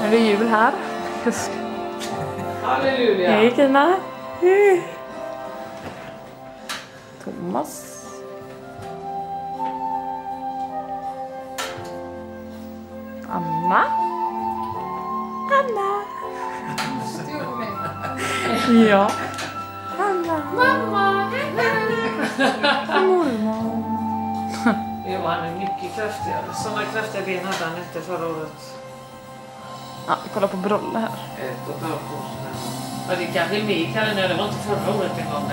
är det jul här. Halleluja. Hej Kina. Thomas. Anna. Anna. Ja. Anna. Mamma. Mormor. Jo, han är mycket kraftigare. Sådana kraftiga ben hade han inte förra året. Ja, kolla på Brolle här. Ett och ett halvt år sedan. Ja, det kanske är mer Karina, det var inte förra året en gång.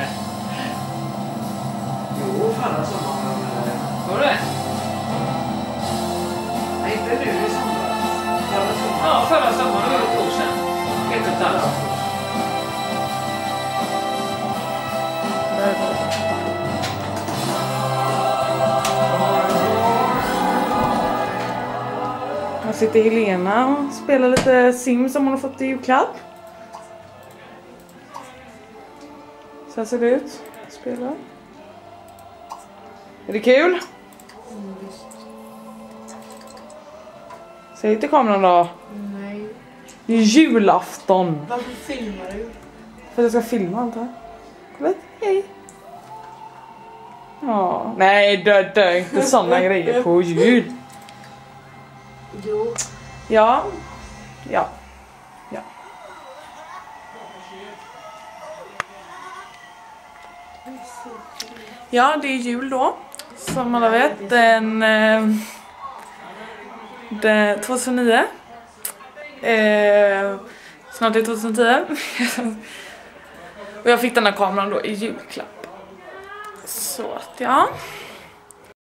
Jo, förra sommaren. Var det? Nej, inte nu i sommar. Förra sommaren. Ja, förra sommaren var det ett år sedan. Ett och ett halvt år. Här sitter Helena och spelar lite Sims som hon har fått i julklapp. Så här ser det ut. Spelar. Är det kul? Säg till kameran då. Nej. Det är julafton. Varför filmar du? För att jag ska filma allt här. Kolla hit. Hej. Ja, nej dö inte sådana grejer på jul. Jo. Ja. Ja, det är jul då. Som alla vet, den 2009. Snart är det 2010. Och jag fick den här kameran då i julklapp. Så att ja.